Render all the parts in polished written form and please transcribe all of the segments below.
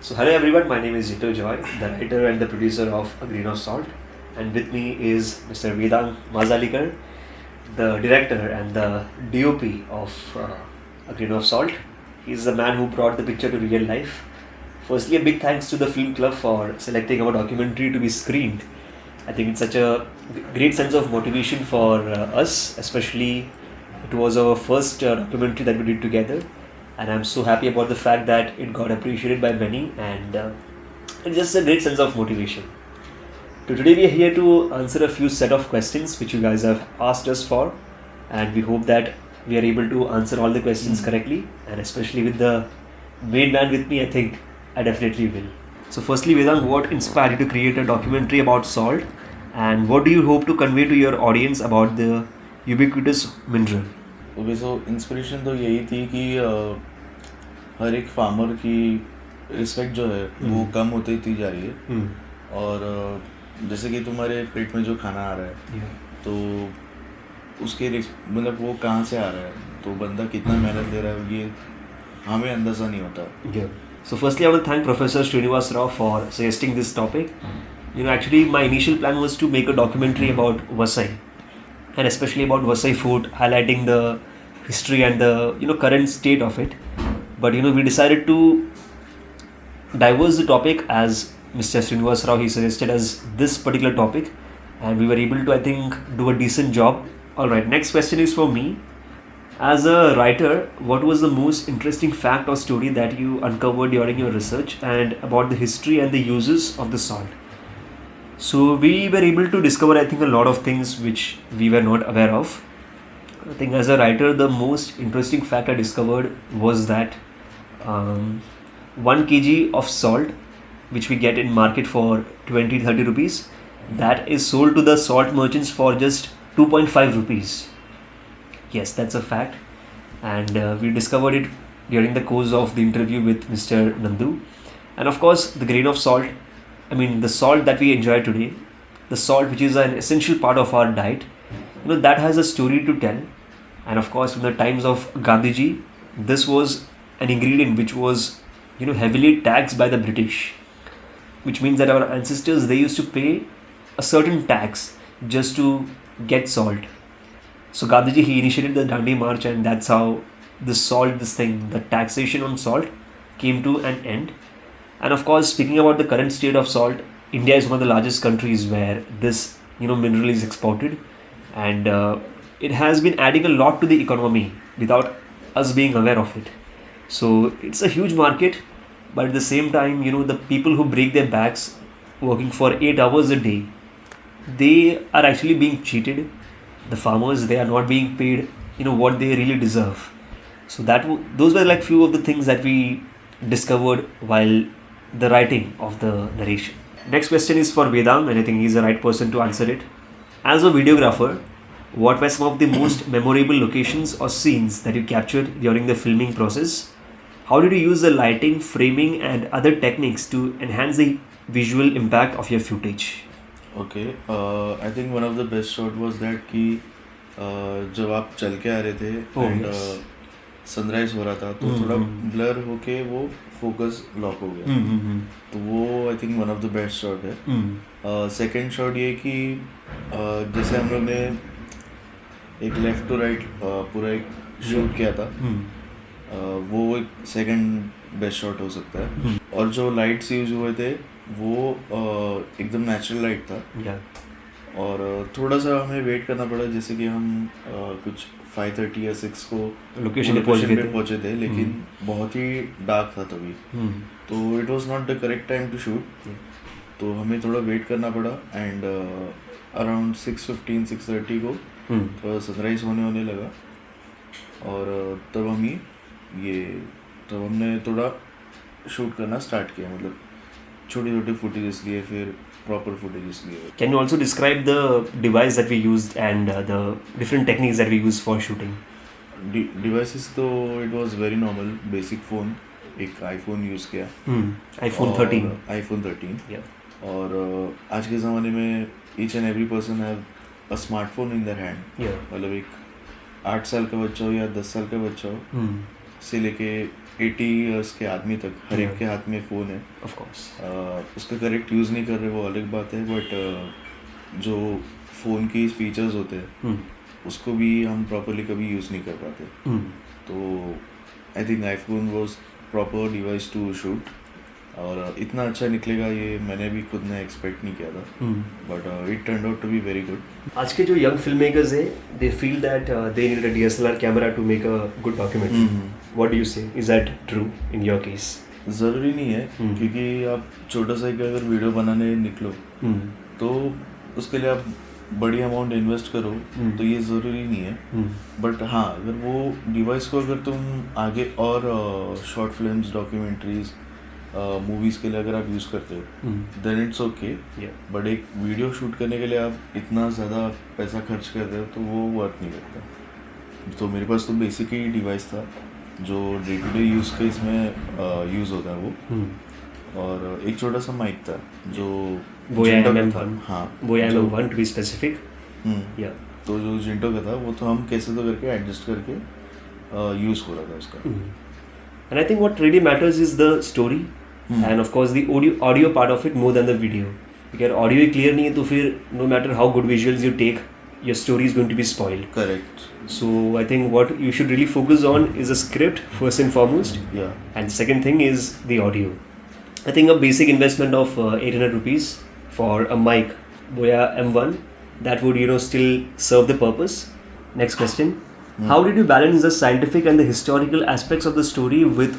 So hello everyone, my name is Jito Joy, the writer and the producer of A Grain of Salt, and with me is Mr. Vedang Mazalikar, the director and the DOP of A Grain of Salt. He's the man who brought the picture to real life. Firstly, a big thanks to the Film Club for selecting our documentary to be screened. I think it's such a great sense of motivation for us, especially it was our first documentary that we did together, and I'm so happy about the fact that it got appreciated by many, and it's just a great sense of motivation. So today we are here to answer a few set of questions which you guys have asked us for, and we hope that we are able to answer all the questions correctly, and especially with the main man with me, I think I definitely will. So firstly, Vedang, what inspired you to create a documentary about salt, and what do you hope to convey to your audience about the ubiquitous mineral? Okay so inspiration तो यही थी कि हर एक farmer की respect जो है वो कम होती थी जा रही है और जैसे कि तुम्हारे पेट में जो खाना आ रहा है तो उसके मतलब वो कहाँ से आ रहा है तो बंदा कितना मेहनत दे रहा है ये हमें अंदाज़ा नहीं होता. So firstly, I want to thank Professor Srinivas Rao for suggesting this topic. Actually, my initial plan was to make a documentary about Vasai, and especially about Vasai food, highlighting the history and the current state of it. But we decided to diverse the topic as Mr. Srinivas Rao he suggested as this particular topic, and we were able to, I think, do a decent job. All right, next question is for me. As a writer, what was the most interesting fact or story that you uncovered during your research and about the history and the uses of the salt? So we were able to discover, I think, a lot of things which we were not aware of. I think as a writer, the most interesting fact I discovered was that 1 kg of salt, which we get in market for 20-30 rupees, that is sold to the salt merchants for just 2.5 rupees. Yes, that's a fact, and we discovered it during the course of the interview with Mr. Nandu. And of course, the grain of salt, the salt that we enjoy today, the salt which is an essential part of our diet, that has a story to tell. And of course, from the times of Gandhiji, this was an ingredient which was, heavily taxed by the British, which means that our ancestors, they used to pay a certain tax just to get salt. So Gandhiji, he initiated the Dandi March, and that's how the taxation on salt came to an end. And of course, speaking about the current state of salt, India is one of the largest countries where this, mineral is exported, and it has been adding a lot to the economy without us being aware of it. So it's a huge market, but at the same time, the people who break their backs working for 8 hours a day, they are actually being cheated. The farmers, they are not being paid what they really deserve. So those were like few of the things that we discovered while the writing of the narration. Next question is for Vedang, and I think he's the right person to answer it. As a videographer, what were some of the most memorable locations or scenes that you captured during the filming process? How did you use the lighting, framing and other techniques to enhance the visual impact of your footage? Okay I think one of the best shot was that कि जब आप चल के आ रहे थे and sunrise हो रहा था तो थोड़ा ब्लर होके वो फोकस लॉक हो गया तो वो I think one of the best shot है. सेकंड शॉट ये कि जैसे हम लोग ने एक लेफ्ट टू राइट पूरा एक शूट किया था, वो एक सेकंड बेस्ट शॉट हो सकता है. और जो लाइट्स यूज हुए थे वो एकदम नेचुरल लाइट था. और थोड़ा सा हमें वेट करना पड़ा, जैसे कि हम कुछ 5:30 या 6 को लोकेशन पे पहुंचे थे, लेकिन बहुत ही डार्क था तभी, तो it was not the correct time to shoot. तो हमें थोड़ा वेट करना पड़ा एंड अराउंड 6:15-6:30 को थोड़ा सनराइज होने लगा. और तब हमने थोड़ा शूट करना स्टार्ट किया, मतलब छोटे फुटेजेस लिए, फिर प्रॉपर फुटेजेस लिए. Can you also describe the device that we used and the different techniques that we used for shooting? Devices तो it was very normal, basic phone, एक आईफोन यूज़ किया, iPhone 13. Yeah. और आज के ज़माने में each and every person have a smartphone in their hand. मतलब एक 8 साल का बच्चा हो या 10 साल का बच्चा हो, से लेके 80 इयर्स के आदमी तक हर एक Yeah. के हाथ में फ़ोन है. Of course. उसका करेक्ट यूज़ नहीं कर रहे वो अलग बात है, बट जो फ़ोन की फीचर्स होते हैं Hmm. उसको भी हम प्रॉपरली कभी यूज़ नहीं कर पाते. Hmm. तो I think iPhone was proper device to shoot, और इतना अच्छा निकलेगा ये मैंने भी खुद ने एक्सपेक्ट नहीं किया था, Hmm. But it turn out to be very good. आज के जो यंग फिल्म मेकर्स है, they feel that they need a DSLR camera to make a good documentary. What do you say? Is that true in your case? ज़रूरी नहीं है, क्योंकि आप छोटा सा एक अगर वीडियो बनाने निकलो तो उसके लिए आप बड़ी अमाउंट इन्वेस्ट करो, तो ये ज़रूरी नहीं है. बट हाँ, अगर वो डिवाइस को अगर तुम आगे और शॉर्ट फिल्म्स, डॉक्यूमेंट्रीज, मूवीज़ के लिए अगर आप यूज़ करते हो देन इट्स ओके. बट एक वीडियो शूट करने के लिए आप इतना ज़्यादा पैसा खर्च कर रहे हो तो वो वर्क नहीं करता. तो मेरे पास तो बेसिक ही डिवाइस था जो डे टू डे यूज़ के इसमें यूज़ होता है वो, और एक छोटा सा माइक था जो Boya जिंटो का MM1. था. हाँ, Boya जो- MM1 to be specific. Yeah. तो जो जिंटो का था वो तो हम कैसे तो करके एडजस्ट करके यूज़ हो रहा था उसका. And I think what really matters is the story and of course the audio part of it more than the video. अगर ऑडियो ही क्लियर नहीं है तो फिर no matter how good visuals you take, your story is going to be spoiled. Correct. So I think what you should really focus on is the script first and foremost, या and second thing is the audio. I think a basic investment of 800 rupees for a mic Boya M1, that would still serve the purpose. Next question. How did you balance the scientific and the historical aspects of the story with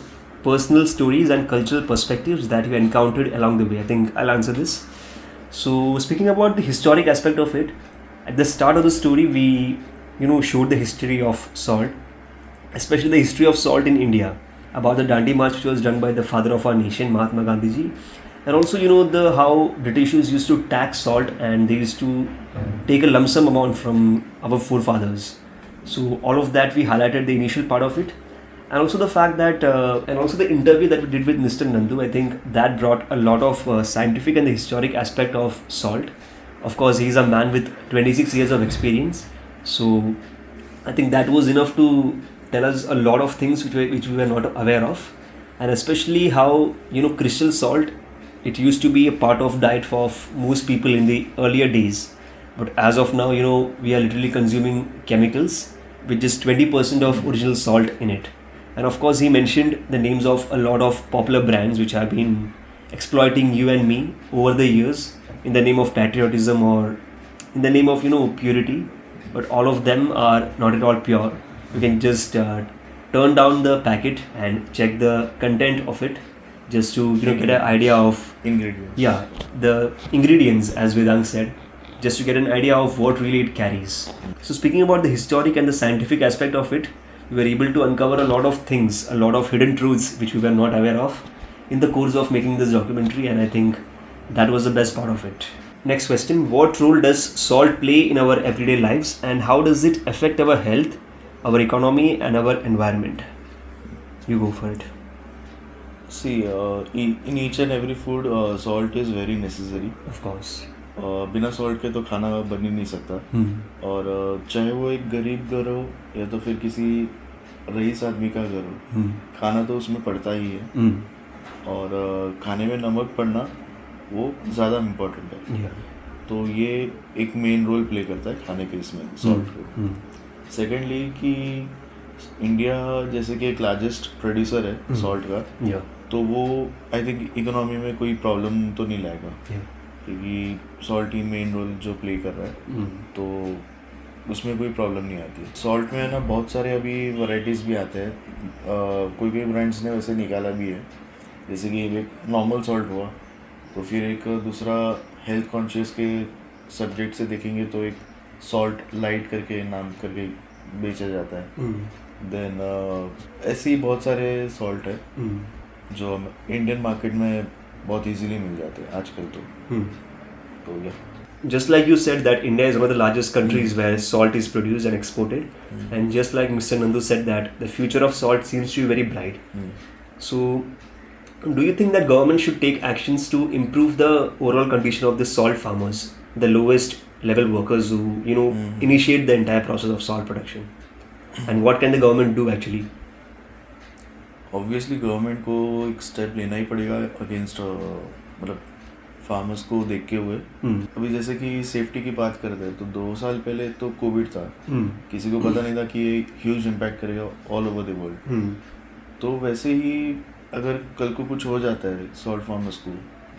personal stories and cultural perspectives that you encountered along the way? I think I'll answer this. So speaking about the historic aspect of it, at the start of the story we showed the history of salt, especially the history of salt in India, about the Dandi March which was done by the father of our nation, Mahatma Gandhi ji, and also the how Britishers used to tax salt and they used to take a lump sum amount from our forefathers. So all of that we highlighted the initial part of it, and also the fact that and also the interview that we did with Mr. Nandu. I think that brought a lot of scientific and the historic aspect of salt. Of course, he's a man with 26 years of experience, so I think that was enough to tell us a lot of things which we were not aware of, and especially how crystal salt, it used to be a part of diet for most people in the earlier days, but as of now we are literally consuming chemicals with just 20% of original salt in it. And of course he mentioned the names of a lot of popular brands which have been exploiting you and me over the years in the name of patriotism or in the name of purity, but all of them are not at all pure. You can just turn down the packet and check the content of it just to get an idea of ingredients. the ingredients, as Vedang said, just to get an idea of what really it carries. So speaking about the historic and the scientific aspect of it, we were able to uncover a lot of things, a lot of hidden truths which we were not aware of in the course of making this documentary, and I think that was the best part of it. Next question. What role does salt play in our everyday lives and how does it affect our health, our economy and our environment? You go for it. See, in each and every food, salt is very necessary. Of course. बिना salt के तो खाना बन ही नहीं सकता. और चाहे वो एक गरीब घर हो या तो फिर किसी रईस आदमी का घर हो, खाना तो उसमें पड़ता ही है. और खाने में नमक पड़ना वो ज़्यादा इम्पोर्टेंट है. तो ये एक मेन रोल प्ले करता है खाने के इसमें सॉल्ट को. सेकेंडली कि इंडिया जैसे कि एक लार्जेस्ट प्रोड्यूसर है सॉल्ट का, तो वो आई थिंक इकोनॉमी में कोई प्रॉब्लम तो नहीं लाएगा, क्योंकि सॉल्ट ही मेन रोल जो प्ले कर रहा है, तो उसमें कोई प्रॉब्लम नहीं आती. सॉल्ट में ना बहुत सारे अभी वैरायटीज़ भी आते हैं. कोई ब्रांड्स ने वैसे निकाला भी है, जैसे कि एक नॉर्मल सॉल्ट हुआ, तो फिर एक दूसरा हेल्थ कॉन्शियस के सब्जेक्ट से देखेंगे तो एक सॉल्ट लाइट करके नाम करके बेचा जाता है. देन ऐसे ही बहुत सारे सॉल्ट है जो इंडियन मार्केट में बहुत इजीली मिल जाते हैं आजकल तो या. Just like you said that India is one of the largest countries where salt is produced and exported, and just like Mr. Nandu said that the future of salt seems to be very bright. So do you think that government should take actions to improve the overall condition of the salt farmers, the lowest level workers who initiate the entire process of salt production, and what can the government do actually? Obviously government को एक step लेना ही पड़ेगा against मतलब farmers को देखते हुए। अभी जैसे कि सेफ्टी की बात करते हैं तो 2 साल पहले तो कोविड था, किसी को पता नहीं था कि ये ह्यूज इम्पैक्ट करेगा ऑल ओवर द वर्ल्ड। तो वैसे ही अगर कल को कुछ हो जाता है सॉल्ट फार्मर्स को,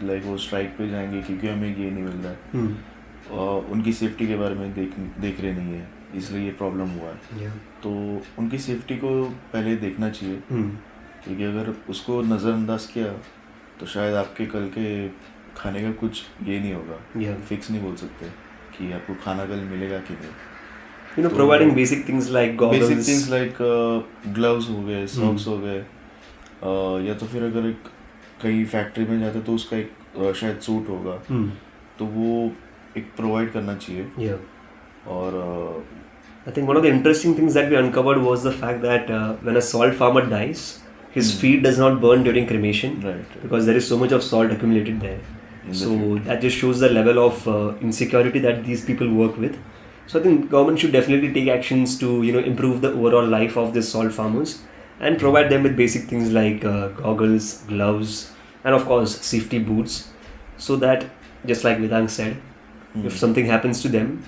लाइक वो स्ट्राइक पे जाएंगे क्योंकि हमें ये नहीं मिल रहा है और उनकी सेफ्टी के बारे में देख रहे नहीं है, इसलिए ये प्रॉब्लम हुआ है। तो उनकी सेफ्टी को पहले देखना चाहिए, क्योंकि अगर उसको नज़रअंदाज किया तो शायद आपके कल के खाने का कुछ ये नहीं होगा, फिक्स नहीं बोल सकते कि आपको खाना कल मिलेगा कि नहीं। Providing basic things like goggles, basic things like gloves हो गए, सॉक्स हो गए, या तो फिर अगर एक कहीं फैक्ट्री में जाते तो उसका एक शायद सूट होगा, तो वो एक प्रोवाइड करना चाहिए। और I think one of the interesting things that we uncovered was the fact that when a salt farmer dies, his feet does not burn during cremation, right. because there is so much of salt accumulated there. So that just shows the level of insecurity that these people work with. So I think government should definitely take actions to improve the overall life of these salt farmers and provide them with basic things like goggles, gloves, and of course safety boots, so that just like Vedang said, if something happens to them,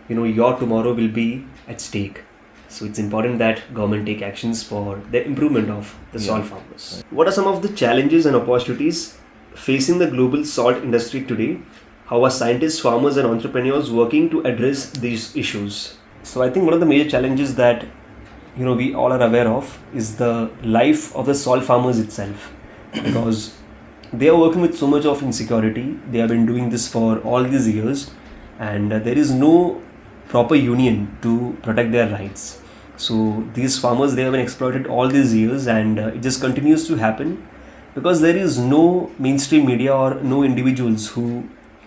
your tomorrow will be at stake. So it's important that government take actions for the improvement of the salt farmers. What are some of the challenges and opportunities facing the global salt industry today? How are scientists, farmers and entrepreneurs working to address these issues? So I think one of the major challenges that we all are aware of is the life of the salt farmers itself, because they are working with so much of insecurity. They have been doing this for all these years, and there is no proper union to protect their rights. So these farmers, they have been exploited all these years, and it just continues to happen because there is no mainstream media or no individuals who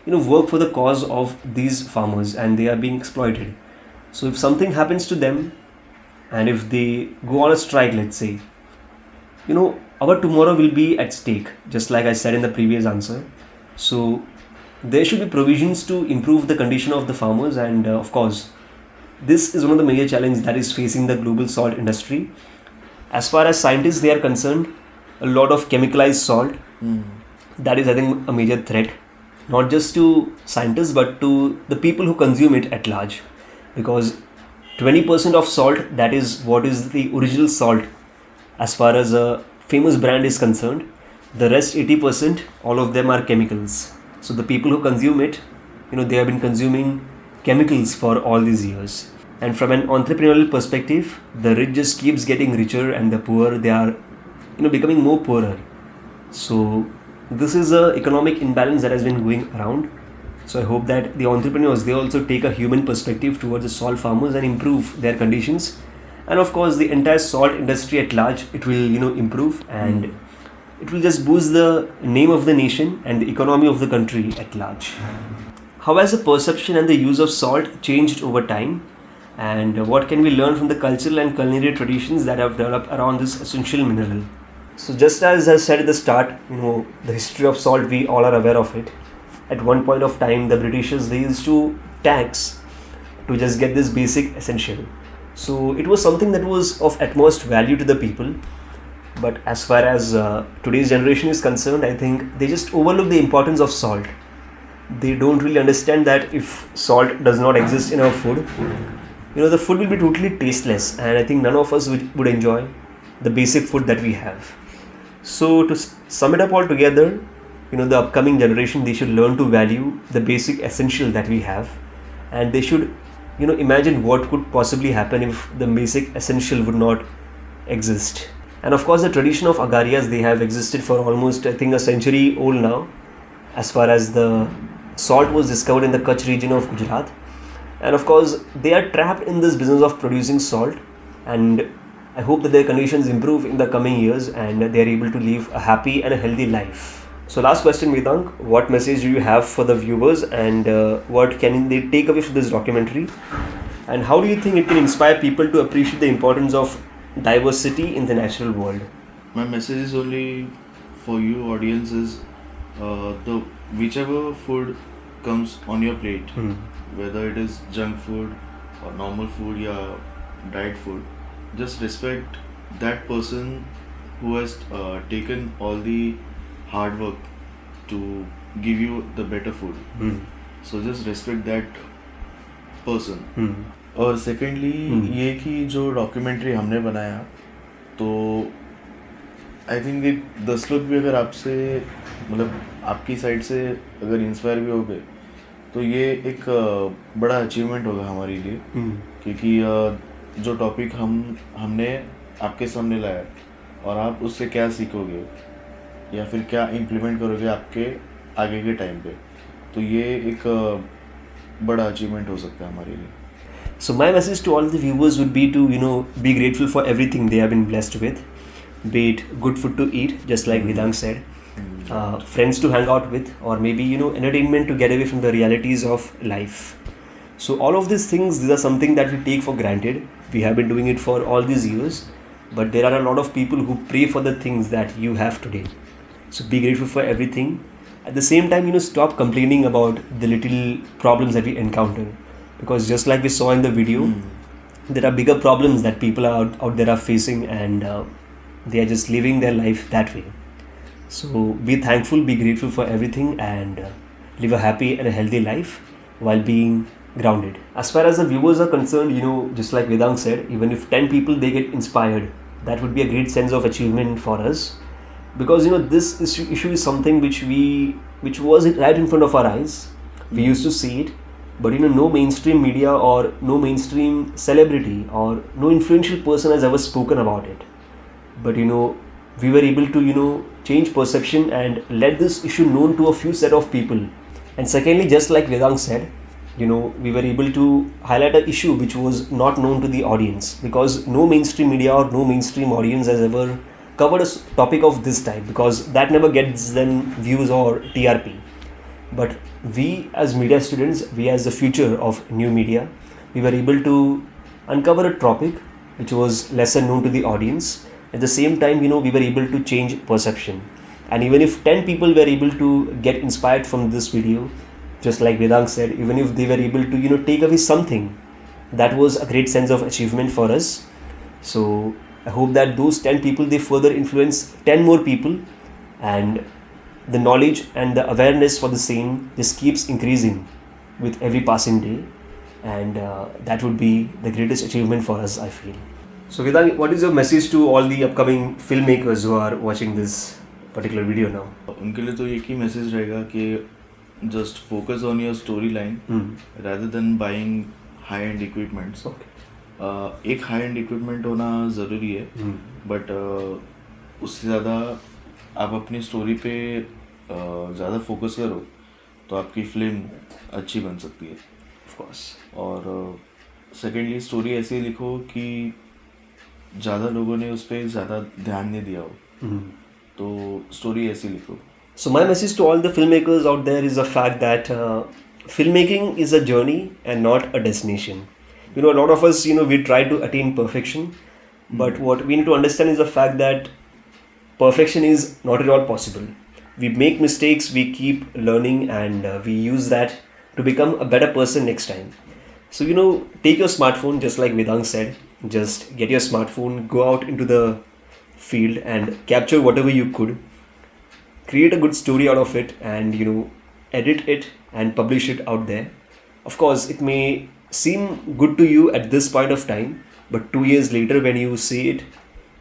work for the cause of these farmers, and they are being exploited. So if something happens to them, and if they go on a strike, let's say, our tomorrow will be at stake, just like I said in the previous answer. So there should be provisions to improve the condition of the farmers, and of course this is one of the major challenges that is facing the global salt industry. As far as scientists they are concerned, a lot of chemicalized salt, that is I think a major threat, not just to scientists but to the people who consume it at large, because 20% of salt, that is what is the original salt as far as a famous brand is concerned. The rest 80%, all of them are chemicals. So the people who consume it, they have been consuming chemicals for all these years. And from an entrepreneurial perspective, the rich just keeps getting richer and the poor, they are becoming more poorer. So this is a economic imbalance that has been going around. So I hope that the entrepreneurs, they also take a human perspective towards the salt farmers and improve their conditions. And of course the entire salt industry at large, it will improve, and it will just boost the name of the nation and the economy of the country at large. How has the perception and the use of salt changed over time? And what can we learn from the cultural and culinary traditions that have developed around this essential mineral? So just as I said at the start, the history of salt, we all are aware of it. At one point of time, the Britishers, they used to tax to just get this basic essential. So it was something that was of utmost value to the people. But as far as today's generation is concerned, I think they just overlook the importance of salt. They don't really understand that if salt does not exist in our food, the food will be totally tasteless, and I think none of us would enjoy the basic food that we have. So to sum it up all together, the upcoming generation, they should learn to value the basic essential that we have, and they should imagine what could possibly happen if the basic essential would not exist. And of course the tradition of agarias, they have existed for almost I think a century old now, as far as the salt was discovered in the Kutch region of Gujarat. And of course they are trapped in this business of producing salt, and I hope that their conditions improve in the coming years and they are able to live a happy and a healthy life. So last question, Vedang, what message do you have for the viewers, and what can they take away from this documentary, and how do you think it can inspire people to appreciate the importance of diversity in the natural world? My message is only for you audience is the whichever food comes on your plate, whether it is junk food or normal food or diet food, just respect that person who has taken all the hard work to give you the better food. So just respect that person. और secondly ये कि जो documentary हमने बनाया, तो I think एक 10 लोग भी अगर आपसे मतलब आपकी साइड से अगर इंस्पायर भी हो गए, तो ये एक बड़ा अचीवमेंट होगा हमारे लिए. क्योंकि जो टॉपिक हमने आपके सामने लाया और आप उससे क्या सीखोगे या फिर क्या इम्प्लीमेंट करोगे आपके आगे के टाइम पे, तो ये एक बड़ा अचीवमेंट हो सकता है हमारे लिए. So my message to all the viewers would be to, be grateful for everything they have been blessed with, be it good food to eat, just like Vedang said, friends to hang out with, or maybe, entertainment to get away from the realities of life. So all of these things, these are something that we take for granted. We have been doing it for all these years, but there are a lot of people who pray for the things that you have today. So be grateful for everything. At the same time, stop complaining about the little problems that we encounter. Because just like we saw in the video, there are bigger problems that people out there are facing, and they are just living their life that way. So be thankful, be grateful for everything, and live a happy and a healthy life while being grounded. As far as the viewers are concerned, just like Vedang said, even if 10 people they get inspired, that would be a great sense of achievement for us. Because this issue is something which was right in front of our eyes. We used to see it. But no mainstream media or no mainstream celebrity or no influential person has ever spoken about it. But we were able to change perception and let this issue known to a few set of people. And secondly, just like Vedang said, we were able to highlight an issue which was not known to the audience, because no mainstream media or no mainstream audience has ever covered a topic of this type, because that never gets them views or TRP. But we as media students, we as the future of new media, we were able to uncover a topic which was lesser known to the audience. At the same time, we were able to change perception. And even if 10 people were able to get inspired from this video, just like Vedang said, even if they were able to take away something, that was a great sense of achievement for us. So I hope that those 10 people, they further influence 10 more people, and the knowledge and the awareness for the same just keeps increasing with every passing day, and that would be the greatest achievement for us, I feel. So Vedang, what is your message to all the upcoming filmmakers who are watching this particular video now? उनके लिए तो एक ही message रहेगा कि just focus on your storyline rather than buying high-end equipments. एक high-end equipment होना ज़रूरी है, but उससे ज़्यादा आप अपनी स्टोरी पे ज़्यादा फोकस करो तो आपकी फिल्म अच्छी बन सकती है, ऑफ कोर्स. और सेकेंडली स्टोरी ऐसे लिखो कि ज़्यादा लोगों ने उस पर ज़्यादा ध्यान नहीं दिया हो, तो स्टोरी ऐसे लिखो. So my message to all the filmmakers out there is the fact that filmmaking is a journey and not a destination. A lot of us, we try to attain perfection, but what we need to understand is the fact that perfection is not at all possible. We make mistakes, we keep learning, and we use that to become a better person next time. So, take your smartphone, just like Vedang said, just get your smartphone, go out into the field and capture whatever you could. Create a good story out of it, and, edit it and publish it out there. Of course, it may seem good to you at this point of time, but 2 years later when you see it,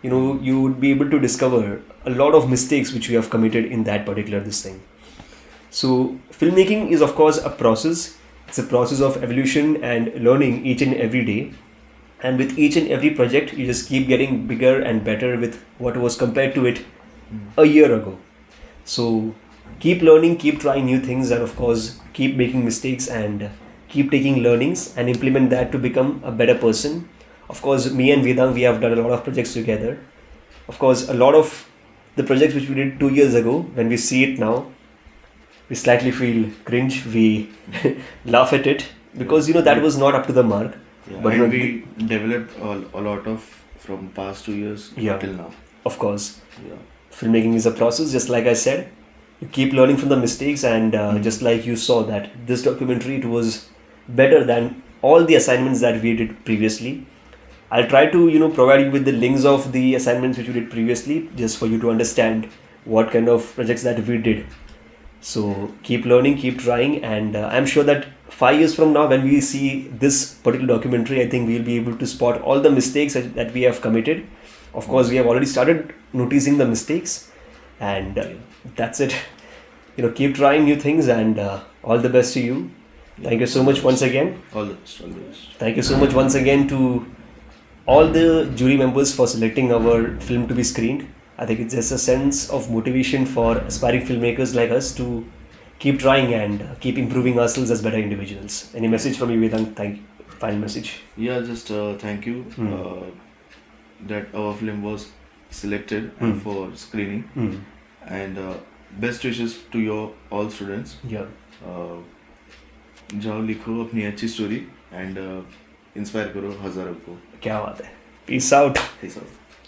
you would be able to discover a lot of mistakes which you have committed in that particular this thing. So filmmaking is of course a process. It's a process of evolution and learning each and every day. And with each and every project, you just keep getting bigger and better with what was compared to it a year ago. So keep learning, keep trying new things, and of course keep making mistakes, and keep taking learnings and implement that to become a better person. Of course, me and Vedang, we have done a lot of projects together. Of course, a lot of the projects which we did 2 years ago, when we see it now, we slightly feel cringe. We laugh at it because that was not up to the mark. Yeah, but we developed a lot of from past 2 years till now. Of course. Yeah. Filmmaking is a process, just like I said. You keep learning from the mistakes, and just like you saw that this documentary, it was better than all the assignments that we did previously. I'll try to provide you with the links of the assignments which we did previously, just for you to understand what kind of projects that we did. So keep learning, keep trying, and I'm sure that 5 years from now, when we see this particular documentary, I think we'll be able to spot all the mistakes that we have committed. Of course, we have already started noticing the mistakes, and that's it. Keep trying new things, and all the best to you. Thank you so much once again. All the best, all the best. Thank you so much once again to all the jury members for selecting our film to be screened. I think it's just a sense of motivation for aspiring filmmakers like us to keep trying and keep improving ourselves as better individuals. Any message from you, Vedant? Thank you. Final message. Yeah, just thank you that our film was selected for screening, and best wishes to your all students. Yeah. जाओ लिखो अपनी अच्छी story and inspire करो हज़ारों को. क्या बात है. Peace out. Peace out.